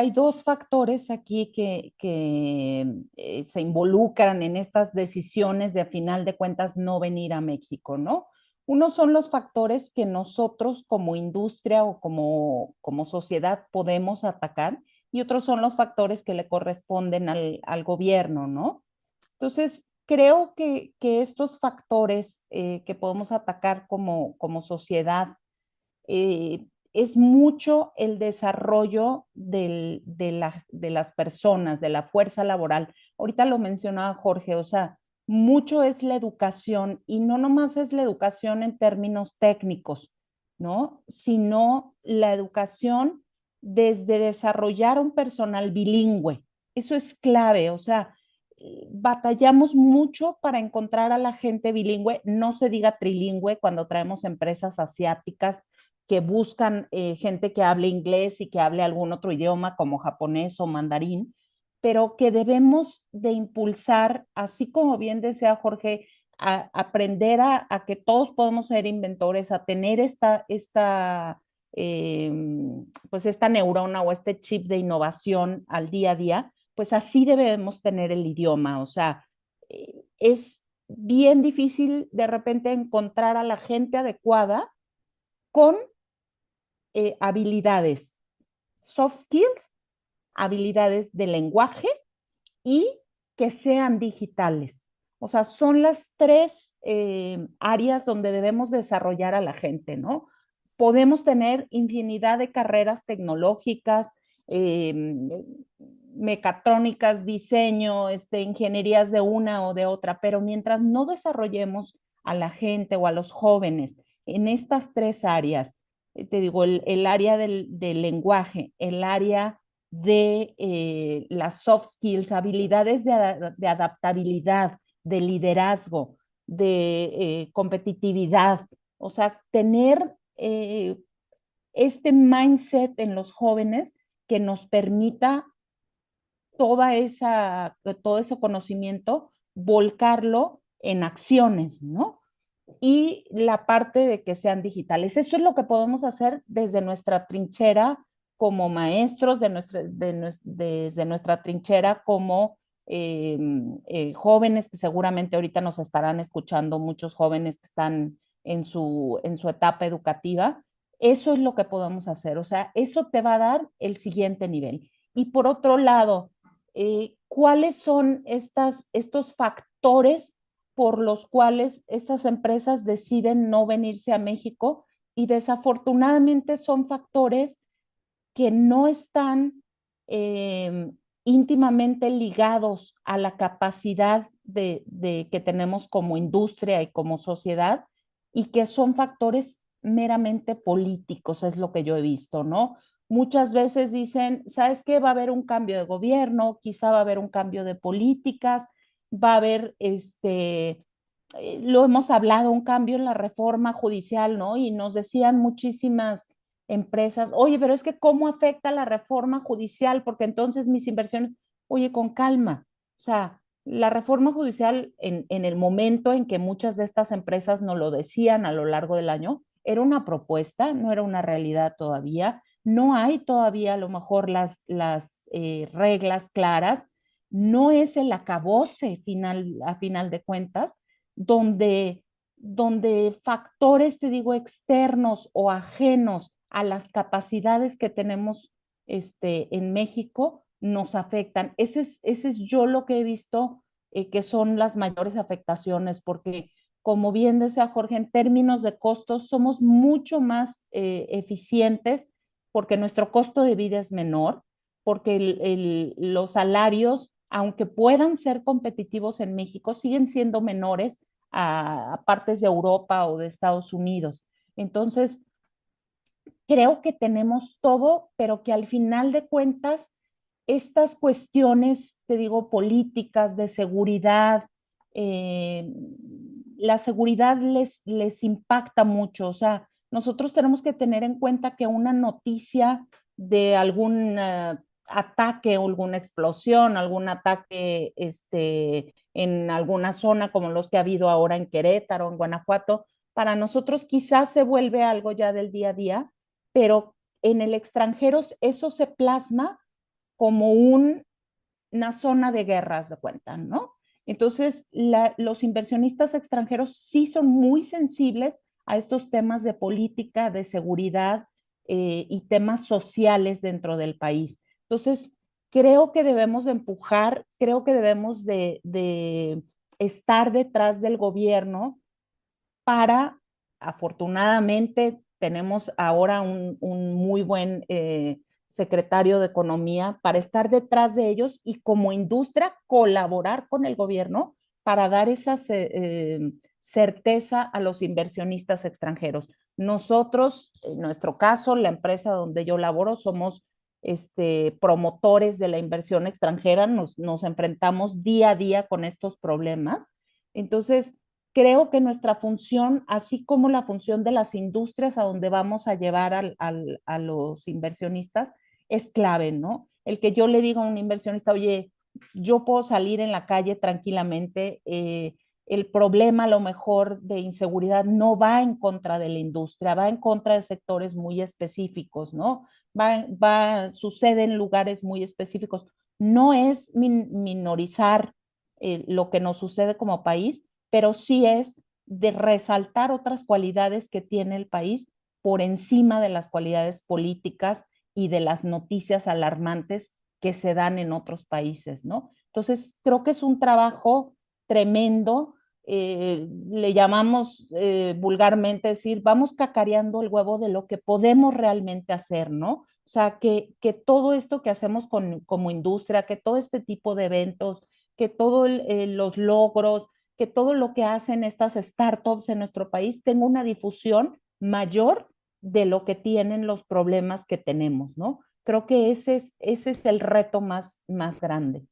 hay dos factores aquí que se involucran en estas decisiones de a final de cuentas no venir a México, ¿no? Uno son los factores que nosotros como industria o como sociedad podemos atacar y otros son los factores que le corresponden al gobierno, ¿no? Entonces, creo que estos factores que podemos atacar como sociedad es mucho el desarrollo de las personas, de la fuerza laboral. Ahorita lo mencionaba Jorge, o sea, mucho es la educación y no nomás es la educación en términos técnicos, ¿no? Sino la educación desde desarrollar un personal bilingüe. Eso es clave, o sea, batallamos mucho para encontrar a la gente bilingüe, no se diga trilingüe cuando traemos empresas asiáticas que buscan gente que hable inglés y que hable algún otro idioma como japonés o mandarín, pero que debemos de impulsar, así como bien decía Jorge, a aprender a que todos podemos ser inventores, a tener eh, pues esta neurona o este chip de innovación al día a día, pues así debemos tener el idioma. O sea, es bien difícil de repente encontrar a la gente adecuada con habilidades, soft skills, habilidades de lenguaje y que sean digitales. O sea, son las tres áreas donde debemos desarrollar a la gente, ¿no? Podemos tener infinidad de carreras tecnológicas, eh, mecatrónicas, diseño, ingenierías de una o de otra, pero mientras no desarrollemos a la gente o a los jóvenes en estas tres áreas, te digo, el área del lenguaje, el área de las soft skills, habilidades de adaptabilidad, de liderazgo, de competitividad, o sea, tener este mindset en los jóvenes que nos permita todo ese conocimiento, volcarlo en acciones, ¿no? Y la parte de que sean digitales. Eso es lo que podemos hacer desde nuestra trinchera como maestros, desde nuestra trinchera como jóvenes que seguramente ahorita nos estarán escuchando, muchos jóvenes que están en su etapa educativa. Eso es lo que podemos hacer. O sea, eso te va a dar el siguiente nivel. Y por otro lado, ¿cuáles son estos factores por los cuales estas empresas deciden no venirse a México? Y desafortunadamente son factores que no están íntimamente ligados a la capacidad que tenemos como industria y como sociedad y que son factores meramente políticos, es lo que yo he visto, ¿no? Muchas veces dicen, ¿sabes qué? Va a haber un cambio de gobierno, quizá va a haber un cambio de políticas, va a haber lo hemos hablado, un cambio en la reforma judicial, ¿no? Y nos decían muchísimas empresas, oye, pero es que ¿cómo afecta la reforma judicial? Porque entonces mis inversiones, oye, con calma. O sea, la reforma judicial en el momento en que muchas de estas empresas nos lo decían a lo largo del año, era una propuesta, no era una realidad todavía. No hay todavía a lo mejor las reglas claras, no es el acabose final, a final de cuentas, donde, donde factores, te digo, externos o ajenos a las capacidades que tenemos en México nos afectan. Ese es yo lo que he visto que son las mayores afectaciones, porque como bien decía Jorge, en términos de costos somos mucho más eficientes porque nuestro costo de vida es menor, porque los salarios, aunque puedan ser competitivos en México, siguen siendo menores a partes de Europa o de Estados Unidos. Entonces, creo que tenemos todo, pero que al final de cuentas, estas cuestiones, te digo, políticas, de seguridad, eh, la seguridad les impacta mucho. O sea, nosotros tenemos que tener en cuenta que una noticia de algún ataque o alguna explosión, algún ataque en alguna zona como los que ha habido ahora en Querétaro, en Guanajuato, para nosotros quizás se vuelve algo ya del día a día, pero en el extranjero eso se plasma como una zona de guerras de cuenta, ¿no? Entonces, los inversionistas extranjeros sí son muy sensibles a estos temas de política, de seguridad y temas sociales dentro del país. Entonces, creo que debemos de empujar, creo que debemos de estar detrás del gobierno para, afortunadamente, tenemos ahora un muy buen secretario de Economía para estar detrás de ellos y como industria colaborar con el gobierno para dar esa certeza a los inversionistas extranjeros. Nosotros, en nuestro caso, la empresa donde yo laboro, somos promotores de la inversión extranjera, nos enfrentamos día a día con estos problemas. Entonces, creo que nuestra función, así como la función de las industrias a donde vamos a llevar a los inversionistas, es clave, ¿no? El que yo le diga a un inversionista, oye, yo puedo salir en la calle tranquilamente, el problema a lo mejor de inseguridad no va en contra de la industria, va en contra de sectores muy específicos, ¿no? Sucede en lugares muy específicos. No es minorizar lo que nos sucede como país, pero sí es de resaltar otras cualidades que tiene el país por encima de las cualidades políticas y de las noticias alarmantes que se dan en otros países, ¿no? Entonces, creo que es un trabajo tremendo. Le llamamos vulgarmente decir, vamos cacareando el huevo de lo que podemos realmente hacer, ¿no? O sea, que todo esto que hacemos como industria, que todo este tipo de eventos, que todos los logros, que todo lo que hacen estas startups en nuestro país tenga una difusión mayor de lo que tienen los problemas que tenemos, ¿no? Creo que ese es el reto más grande.